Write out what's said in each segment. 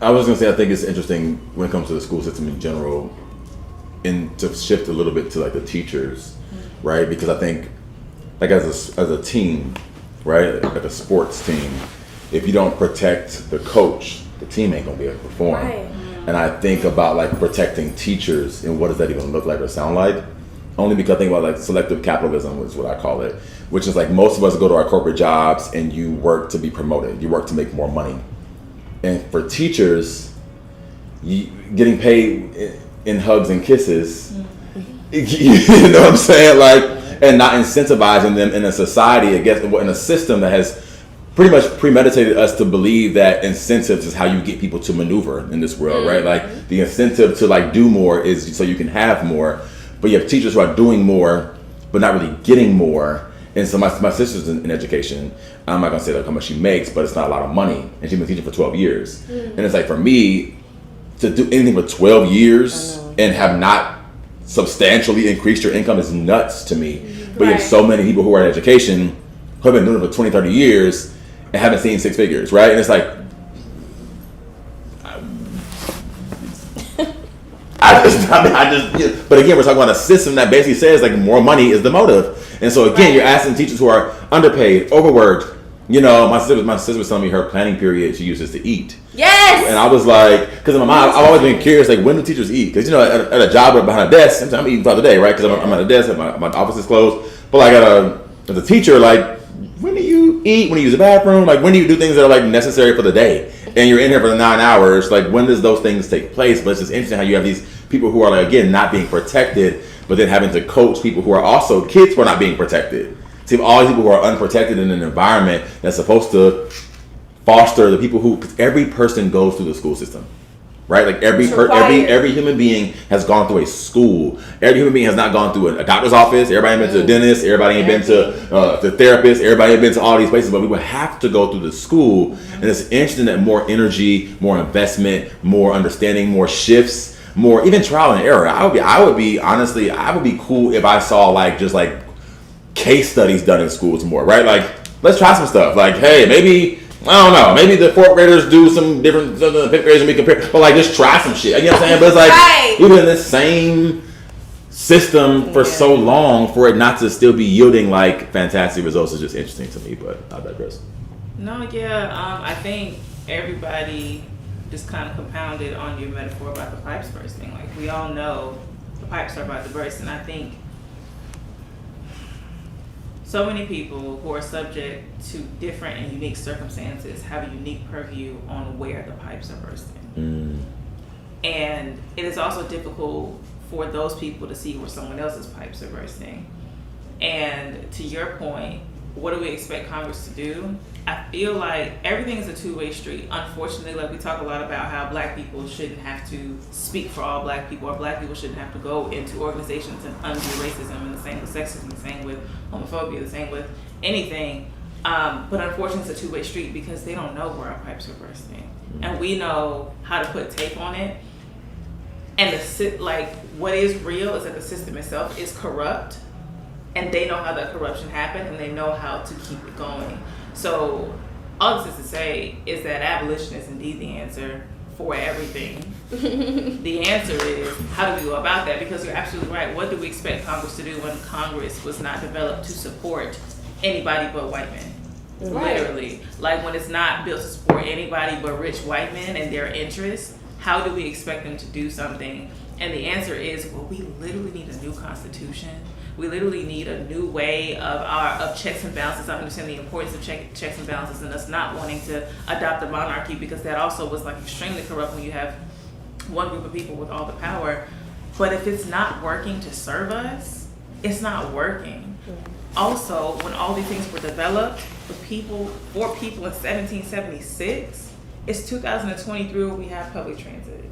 I was going to say, I think it's interesting when it comes to the school system in general, and to shift a little bit to like the teachers, right? Because I think, like as a team, right, like a sports team, if you don't protect the coach, the team ain't gonna be able to perform. Right. And I think about like protecting teachers and what does that even look like or sound like? Only because I think about like selective capitalism is what I call it, which is like most of us go to our corporate jobs and you work to be promoted, you work to make more money. And for teachers, getting paid in hugs and kisses, you know what I'm saying? Like, and not incentivizing them in a society, in a system that has pretty much premeditated us to believe that incentives is how you get people to maneuver in this world, right? Like the incentive to like do more is so you can have more, but you have teachers who are doing more, but not really getting more. And so my sister's in education. I'm not gonna say like how much she makes, but it's not a lot of money, and she's been teaching for 12 years. And it's like for me to do anything for 12 years and have not substantially increased your income is nuts to me. But you have so many people who are in education who have been doing it for 20, 30 years and haven't seen six figures, right? And it's like, but again, we're talking about a system that basically says like more money is the motive. And so again, you're asking teachers who are underpaid, overworked. You know, my sister was telling me her planning period she uses to eat. Yes. And I was like, because in my mind, I've always been curious, like, when do teachers eat? Because, you know, at a job or behind a desk, sometimes I'm eating throughout the day, right? Because I'm at a desk, my office is closed. But like as a teacher, like, when do you eat? When do you use the bathroom? Like, when do you do things that are like necessary for the day? And you're in here for the 9 hours. Like, when does those things take place? But it's just interesting how you have these people who are like, again, not being protected, but then having to coach people who are also kids who are not being protected. See, all these people who are unprotected in an environment that's supposed to foster the people who, because every person goes through the school system, right? Like every human being has gone through a school. Every human being has not gone through a doctor's office. Everybody ain't been to a dentist. Everybody ain't been to the therapist. Everybody ain't been to all these places, but we would have to go through the school. And it's interesting that more energy, more investment, more understanding, more shifts, more even trial and error. I would be cool if I saw like just like case studies done in schools more, right? Like, let's try some stuff. Like, hey, maybe, I don't know, maybe the fourth graders do some different, the fifth graders and we compare, but like, just try some shit. You know what I'm saying? But it's like, we've been in this same system for so long for it not to still be yielding like fantastic results is just interesting to me, but I digress. No, I think everybody just kind of compounded on your metaphor about the pipes bursting. Like, we all know the pipes are about to burst, and I think so many people who are subject to different and unique circumstances have a unique purview on where the pipes are bursting. And it is also difficult for those people to see where someone else's pipes are bursting. And to your point, what do we expect Congress to do? I feel like everything is a two-way street. Unfortunately, like we talk a lot about how black people shouldn't have to speak for all black people, or black people shouldn't have to go into organizations and undo racism, and the same with sexism, the same with homophobia, the same with anything. But unfortunately, it's a two-way street because they don't know where our pipes are bursting. And we know how to put tape on it. And what is real is that the system itself is corrupt, and they know how that corruption happened, and they know how to keep it going. So all this is to say is that abolition is indeed the answer for everything. The answer is, how do we go about that? Because you're absolutely right. What do we expect Congress to do when Congress was not developed to support anybody but white men? Right. Literally. Like, when it's not built to support anybody but rich white men and their interests, how do we expect them to do something? And the answer is, well, we literally need a new constitution. We literally need a new way of checks and balances. I understand the importance of checks and balances and us not wanting to adopt a monarchy, because that also was like extremely corrupt when you have one group of people with all the power. But if it's not working to serve us, it's not working. Also, when all these things were developed for people in 1776, it's 2023 where we have public transit,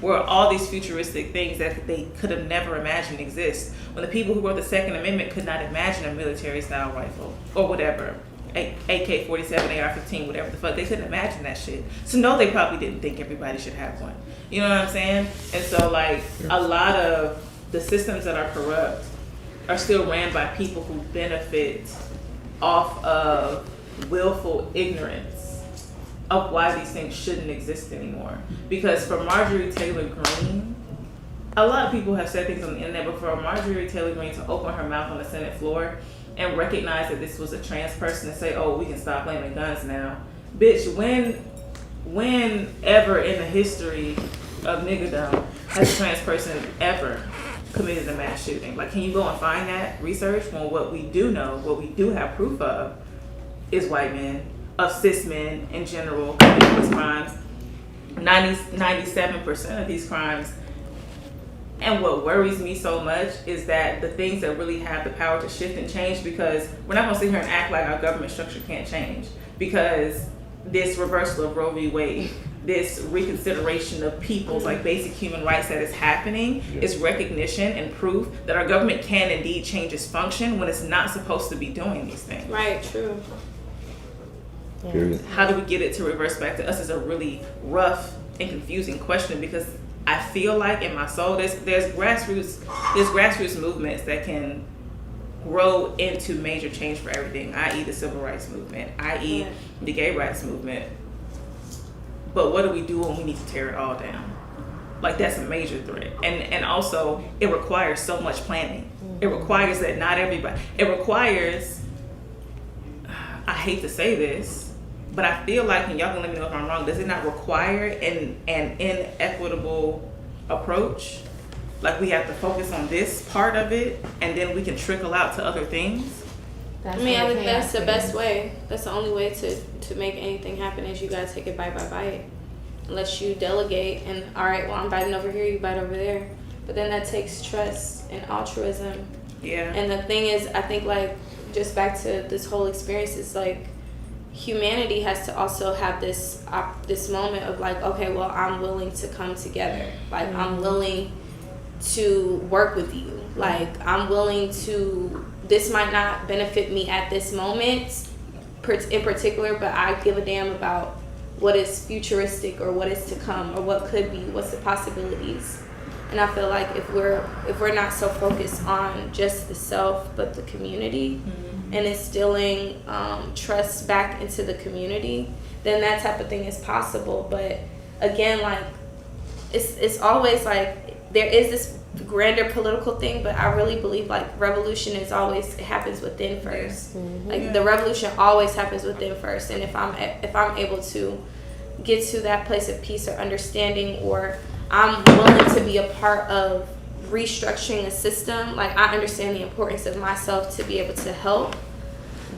where all these futuristic things that they could have never imagined exist. When the people who wrote the Second Amendment could not imagine a military-style rifle or whatever, AK-47, AR-15, whatever the fuck, they couldn't imagine that shit. So no, they probably didn't think everybody should have one. You know what I'm saying? And so like a lot of the systems that are corrupt are still ran by people who benefit off of willful ignorance of why these things shouldn't exist anymore. Because for Marjorie Taylor Greene, a lot of people have said things on the internet, but for Marjorie Taylor Greene to open her mouth on the Senate floor and recognize that this was a trans person and say, oh, we can stop blaming guns now. Bitch, when ever in the history of niggerdom has a trans person ever committed a mass shooting? Like, can you go and find that research? Well, what we do know, what we do have proof of, is white men, of cis men in general, committing these crimes. 97% of these crimes. And what worries me so much is that the things that really have the power to shift and change, because we're not going to sit here and act like our government structure can't change, because this reversal of Roe v. Wade, this reconsideration of people's like basic human rights that is happening is recognition and proof that our government can indeed change its function when it's not supposed to be doing these things. Right, true. Period. How do we get it to reverse back to us is a really rough and confusing question, because I feel like in my soul there's grassroots movements that can grow into major change for everything, i.e. the civil rights movement, i.e. the gay rights movement. But what do we do when we need to tear it all down? Like, that's a major threat. And also, it requires so much planning. It requires that not everybody, it requires, I hate to say this, but I feel like, and y'all can let me know if I'm wrong, does it not require an inequitable approach? Like, we have to focus on this part of it, and then we can trickle out to other things? I think that's the best way. That's the only way to make anything happen, is you gotta take it bite by bite. Unless you delegate and, all right, well, I'm biting over here, you bite over there. But then that takes trust and altruism. Yeah. And the thing is, I think, like, just back to this whole experience, is like, humanity has to also have this moment of like, okay, well, I'm willing to come together. Like, I'm willing to work with you. Like, I'm willing to, this might not benefit me at this moment in particular, but I give a damn about what is futuristic or what is to come or what could be, what's the possibilities. And I feel like if we're not so focused on just the self but the community, and instilling trust back into the community, then that type of thing is possible. But again, like, it's always like there is this grander political thing, but I really believe like revolution is always, it happens within first. Like the revolution always happens within first. And if I'm able to get to that place of peace or understanding, or I'm willing to be a part of restructuring a system, like I understand the importance of myself to be able to help,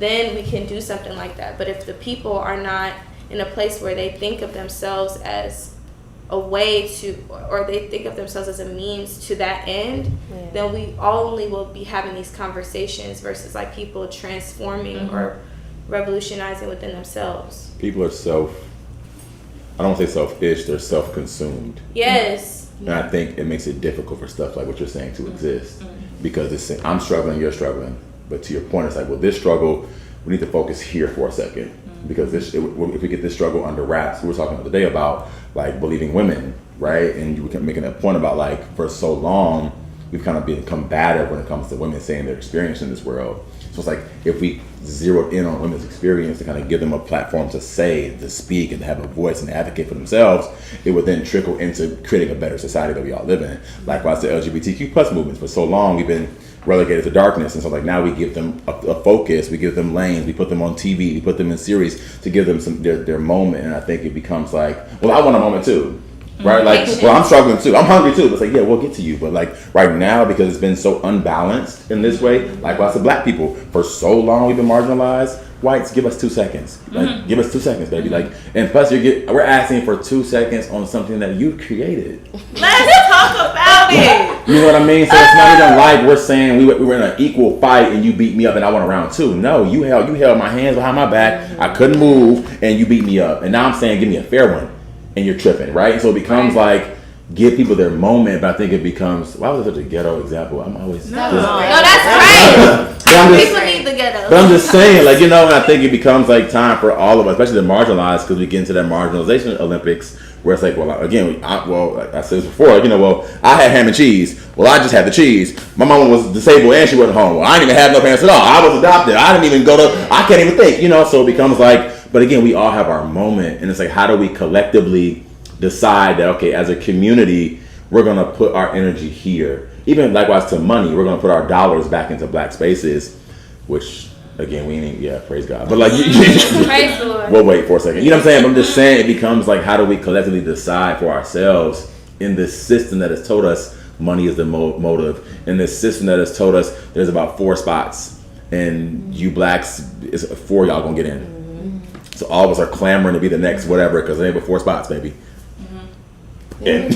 then we can do something like that. But if the people are not in a place where they think of themselves as a way to, or they think of themselves as a means to that end, then we only will be having these conversations versus like people transforming or revolutionizing within themselves. People are I don't want to say selfish, they're self-consumed. Yes. And I think it makes it difficult for stuff like what you're saying to exist. Because it's, I'm struggling, you're struggling. But to your point, it's like, well, this struggle, we need to focus here for a second. Because if we get this struggle under wraps, we were talking the other day about like believing women, right? And you were making a point about like, for so long, we've kind of been combative when it comes to women saying their experience in this world. So it's like, if we zeroed in on women's experience to kind of give them a platform to say, to speak, and to have a voice and advocate for themselves, it would then trickle into creating a better society that we all live in. Likewise, the LGBTQ plus movements. For so long, we've been relegated to darkness, and so like now we give them a focus, we give them lanes, we put them on TV, we put them in series to give them some their moment. And I think it becomes like, well, I want a moment too. Right, like, well, I'm struggling too. I'm hungry too. But it's like, yeah, we'll get to you. But like right now, because it's been so unbalanced in this way, likewise to black people, for so long we've been marginalized. Whites, give us 2 seconds. Like, give us 2 seconds, baby. Like, and plus we're asking for 2 seconds on something that you created. Let's talk about it. You know what I mean? So it's not even like we're saying we were in an equal fight and you beat me up and I won a round 2. No, you held my hands behind my back. I couldn't move and you beat me up. And now I'm saying, give me a fair one. And you're tripping, right? So it becomes like, give people their moment, but I think it becomes, why was it such a ghetto example? I'm always no, that's right. People need the ghetto. But I'm just saying, like, you know, and I think it becomes like time for all of us, especially the marginalized, because we get into that marginalization Olympics where it's like, well, again, like I said this before, you know, well, I had ham and cheese. Well, I just had the cheese. My mama was disabled and she wasn't home. Well, I didn't even have no parents at all. I was adopted. I didn't even I can't even think, you know, so it becomes like But again, we all have our moment, and it's like, how do we collectively decide that, okay, as a community, we're going to put our energy here. Even likewise to money, we're going to put our dollars back into black spaces, which, again, we ain't, praise God. But like, Praise the Lord. We'll wait for a second. You know what I'm saying? I'm just saying it becomes like, how do we collectively decide for ourselves in this system that has told us money is the motive, in this system that has told us there's about 4 spots, and you blacks, it's 4 y'all gonna get in. So all of us are clamoring to be the next whatever, because there ain't but 4 spots, baby. And